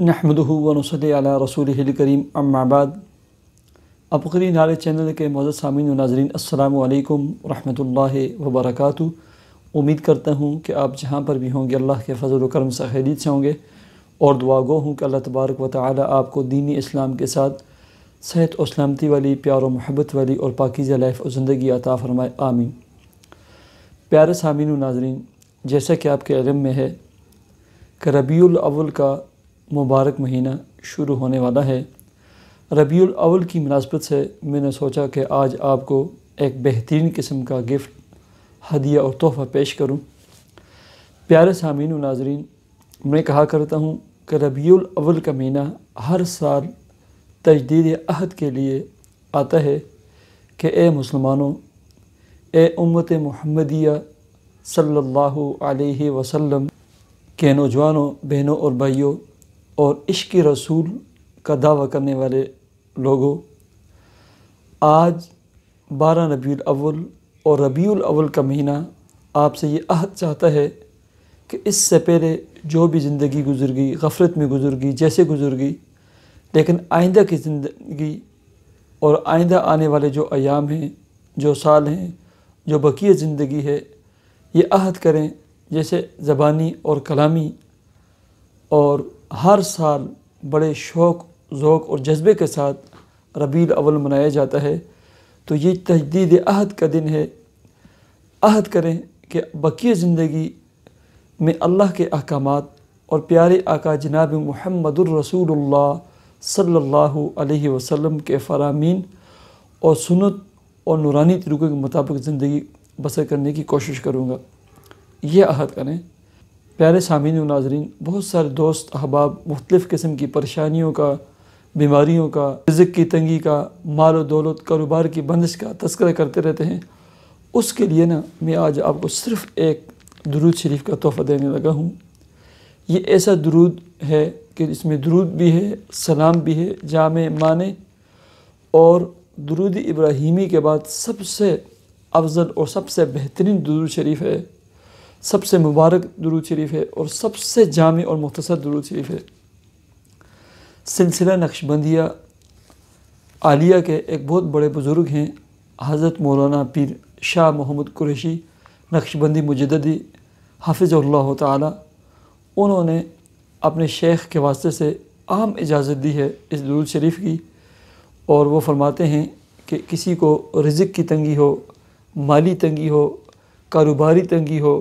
نحمدہ و نصلی علی رسولہ الکریم اما بعد۔ ابقری نعرے چینل کے معزز سامعین و ناظرین، السلام علیکم ورحمۃ اللہ وبرکاتہ۔ امید کرتا ہوں کہ آپ جہاں پر بھی ہوں گے اللہ کے فضل و کرم سے خیریت سے ہوں گے، اور دعا گو ہوں کہ اللہ تبارک و تعالی آپ کو دینی اسلام کے ساتھ صحت و سلامتی والی، پیار و محبت والی اور پاکیزہ لائف و زندگی عطا فرمائے، آمین۔ پیارے سامعین و ناظرین، جیسا کہ آپ کے علم میں ہے کہ ربیع الاول کا مبارک مہینہ شروع ہونے والا ہے۔ ربیع الاول کی مناسبت سے میں نے سوچا کہ آج آپ کو ایک بہترین قسم کا گفٹ، ہدیہ اور تحفہ پیش کروں۔ پیارے سامعین و ناظرین، میں کہا کرتا ہوں کہ ربیع الاول کا مہینہ ہر سال تجدید عہد کے لیے آتا ہے کہ اے مسلمانوں، اے امت محمدیہ صلی اللہ علیہ وسلم کے نوجوانوں، بہنوں اور بھائیوں اور عشق رسول کا دعویٰ کرنے والے لوگوں، آج 12 ربیع الاول اور ربیع الاول کا مہینہ آپ سے یہ عہد چاہتا ہے کہ اس سے پہلے جو بھی زندگی گزر گئی، غفلت میں گزر گئی، جیسے گزر گئی، لیکن آئندہ کی زندگی اور آئندہ آنے والے جو ایام ہیں، جو سال ہیں، جو بقیہ زندگی ہے، یہ عہد کریں جیسے زبانی اور کلامی، اور ہر سال بڑے شوق، ذوق اور جذبے کے ساتھ ربیع الاول منایا جاتا ہے۔ تو یہ تجدید عہد کا دن ہے۔ عہد کریں کہ بقیہ زندگی میں اللہ کے احکامات اور پیارے آقا جناب محمد الرسول اللہ صلی اللہ علیہ وسلم کے فرامین اور سنت اور نورانی طریقوں کے مطابق زندگی بسر کرنے کی کوشش کروں گا۔ یہ عہد کریں۔ پیارے سامعین و ناظرین، بہت سارے دوست احباب مختلف قسم کی پریشانیوں کا، بیماریوں کا، رزق کی تنگی کا، مال و دولت، کاروبار کی بندش کا تذکرہ کرتے رہتے ہیں۔ اس کے لیے میں آج آپ کو صرف ایک درود شریف کا تحفہ دینے لگا ہوں۔ یہ ایسا درود ہے کہ اس میں درود بھی ہے، سلام بھی ہے، جامع معنی، اور درود ابراہیمی کے بعد سب سے افضل اور سب سے بہترین درود شریف ہے، سب سے مبارک درود شریف ہے، اور سب سے جامع اور مختصر درود شریف ہے۔ سلسلہ نقشبندیہ عالیہ کے ایک بہت بڑے بزرگ ہیں، حضرت مولانا پیر شاہ محمد قریشی نقشبندی مجددی حافظ اللہ تعالی، انہوں نے اپنے شیخ کے واسطے سے عام اجازت دی ہے اس درود شریف کی، اور وہ فرماتے ہیں کہ کسی کو رزق کی تنگی ہو، مالی تنگی ہو، کاروباری تنگی ہو،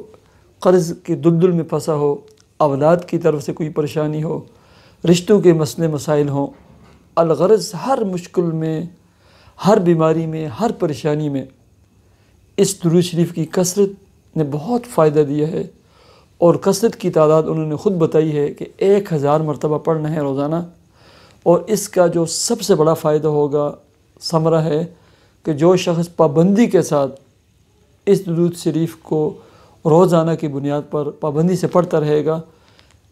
قرض کی دلدل میں پھنسا ہو، اولاد کی طرف سے کوئی پریشانی ہو، رشتوں کے مسئلے مسائل ہوں، الغرض ہر مشکل میں، ہر بیماری میں، ہر پریشانی میں اس درود شریف کی کثرت نے بہت فائدہ دیا ہے، اور کثرت کی تعداد انہوں نے خود بتائی ہے کہ 1000 مرتبہ پڑھنا ہے روزانہ۔ اور اس کا جو سب سے بڑا فائدہ ہوگا، ثمرہ ہے کہ جو شخص پابندی کے ساتھ اس درود شریف کو روزانہ کی بنیاد پر پابندی سے پڑھتا رہے گا،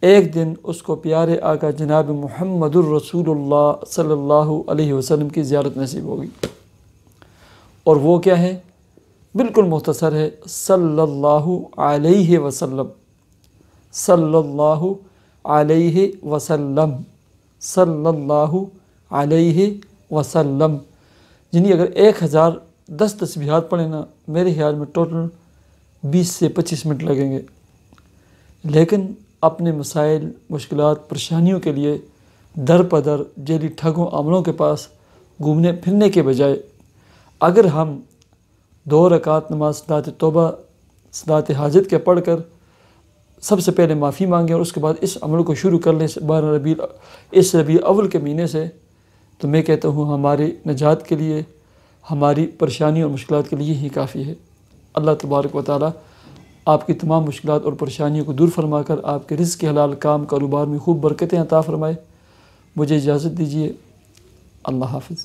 ایک دن اس کو پیارے آقا جناب محمد الرسول اللہ صلی اللہ علیہ وسلم کی زیارت نصیب ہوگی۔ اور وہ کیا ہے؟ بالکل مختصر ہے، صلی اللہ علیہ وسلم، صلی اللہ علیہ وسلم، صلی اللہ علیہ وسلم۔ یعنی اگر 1010 تسبیحات پڑھیں نا، میرے خیال میں ٹوٹل 20 سے 25 منٹ لگیں گے۔ لیکن اپنے مسائل، مشکلات، پریشانیوں کے لیے در پدر جیلی ٹھگوں عملوں کے پاس گھومنے پھرنے کے بجائے اگر ہم 2 رکعت نماز صلاۃ توبہ، صلاۃ حاجت کے پڑھ کر سب سے پہلے معافی مانگیں، اور اس کے بعد اس عمل کو شروع کر لیں اس ربیع اول کے مہینے سے، تو میں کہتا ہوں ہماری نجات کے لیے، ہماری پریشانیوں اور مشکلات کے لیے ہی کافی ہے۔ اللہ تبارک و تعالی آپ کی تمام مشکلات اور پریشانیوں کو دور فرما کر آپ کے رزق کے حلال کام کاروبار میں خوب برکتیں عطا فرمائے۔ مجھے اجازت دیجیے، اللہ حافظ۔